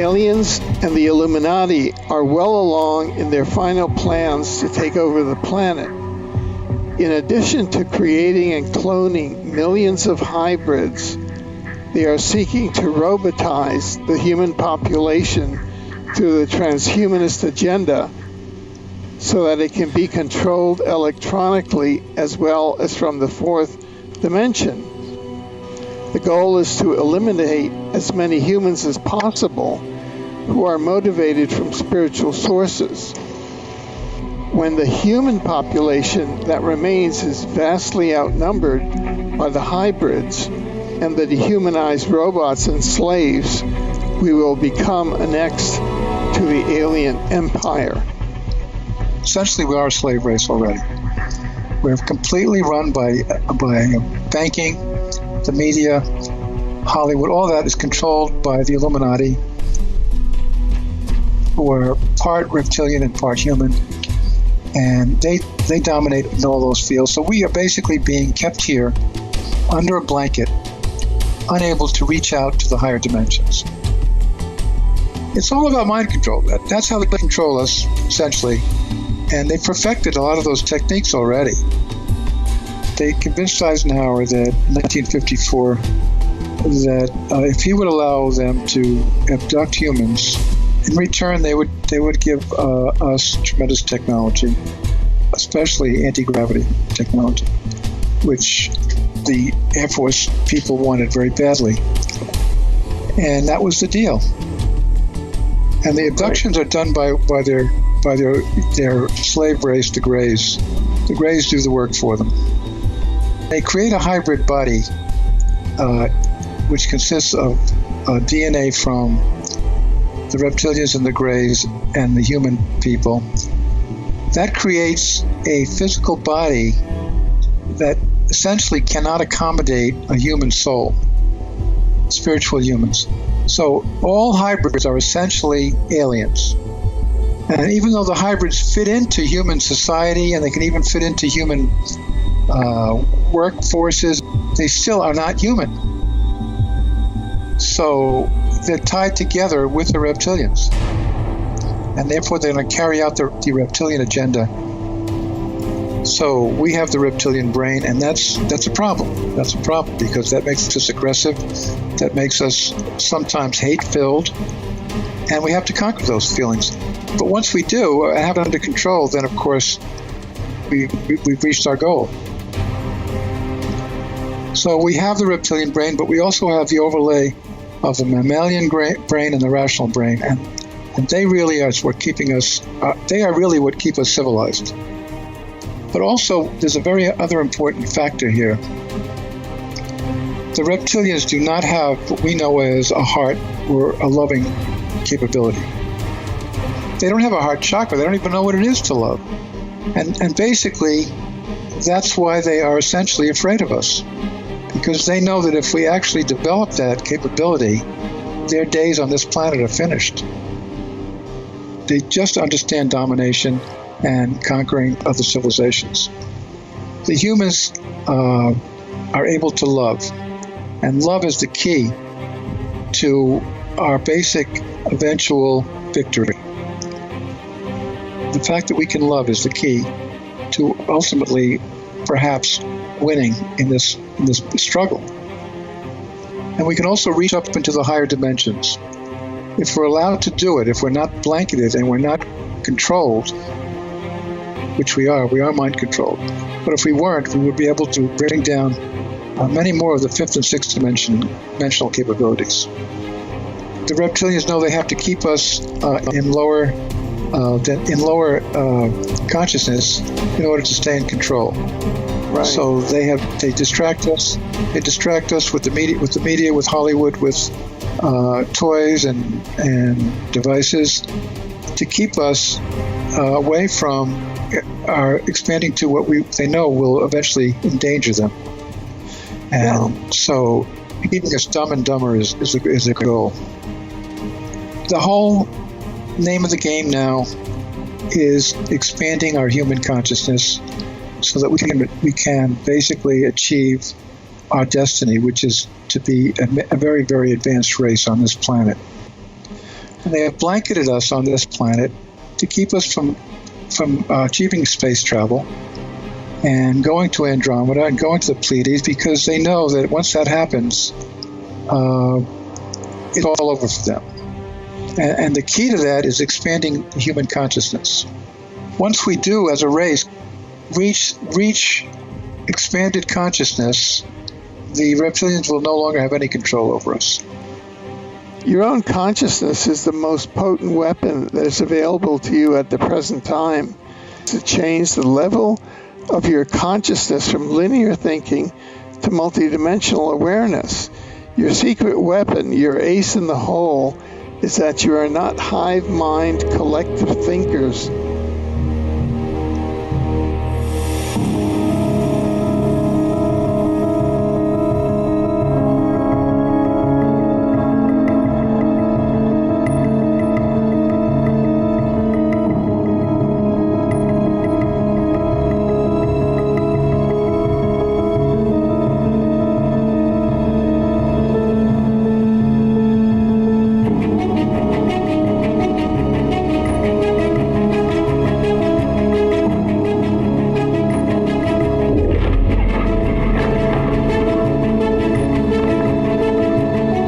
aliens and the Illuminati are well along in their final plans to take over the planet. In addition to creating and cloning millions of hybrids, they are seeking to robotize the human population through the transhumanist agenda so that it can be controlled electronically as well as from the fourth dimension. The goal is to eliminate as many humans as possible who are motivated from spiritual sources. When the human population that remains is vastly outnumbered by the hybrids and the dehumanized robots and slaves, we will become annexed to the alien empire. Essentially, we are a slave race already. We're completely run by banking, the media, Hollywood. All that is controlled by the Illuminati, who are part reptilian and part human, and they dominate in all those fields. So we are basically being kept here under a blanket, unable to reach out to the higher dimensions. It's all about mind control. That's how they control us, essentially. And they perfected a lot of those techniques already. They convinced Eisenhower that in 1954 that if he would allow them to abduct humans, in return they would give us tremendous technology, especially anti-gravity technology, which the Air Force people wanted very badly. And that was the deal. And the abductions are done by their slave race, the Greys. The Greys do the work for them. They create a hybrid body, which consists of DNA from the reptilians and the Greys and the human people. That creates a physical body that essentially cannot accommodate a human soul, spiritual humans. So all hybrids are essentially aliens. And even though the hybrids fit into human society and they can even fit into human workforces, they still are not human. So they're tied together with the reptilians. And therefore they're going to carry out the reptilian agenda. So we have the reptilian brain, and that's a problem. That's a problem because that makes us aggressive. That makes us sometimes hate-filled. And we have to conquer those feelings. But once we do and have it under control, then of course we've reached our goal. So we have the reptilian brain, but we also have the overlay of the mammalian brain and the rational brain, and they really are what keeping us. They are really what keep us civilized. But also, there's a very other important factor here. The reptilians do not have what we know as a heart or a loving capability. They don't have a heart chakra. They don't even know what it is to love. And basically, that's why they are essentially afraid of us. Because they know that if we actually develop that capability, their days on this planet are finished. They just understand domination and conquering other civilizations. The humans are able to love, and love is the key to our basic eventual victory. The fact that we can love is the key to ultimately perhaps winning in this struggle. And we can also reach up into the higher dimensions. If we're allowed to do it, if we're not blanketed and we're not controlled, which we are mind controlled. But if we weren't, we would be able to bring down many more of the fifth and sixth dimensional capabilities. The reptilians know they have to keep us in lower consciousness in order to stay in control. Right. So they distract us. They distract us with the media, with Hollywood, with toys and devices to keep us away from are expanding to what they know will eventually endanger them. And so keeping us dumb and dumber is a goal. The whole name of the game now is expanding our human consciousness so that we can basically achieve our destiny, which is to be a very, very advanced race on this planet. And they have blanketed us on this planet to keep us from achieving space travel and going to Andromeda and going to the Pleiades, because they know that once that happens, it's all over for them. And the key to that is expanding human consciousness. Once we do, as a race, reach expanded consciousness, the reptilians will no longer have any control over us. Your own consciousness is the most potent weapon that is available to you at the present time to change the level of your consciousness from linear thinking to multidimensional awareness. Your secret weapon, your ace in the hole, is that you are not hive mind collective thinkers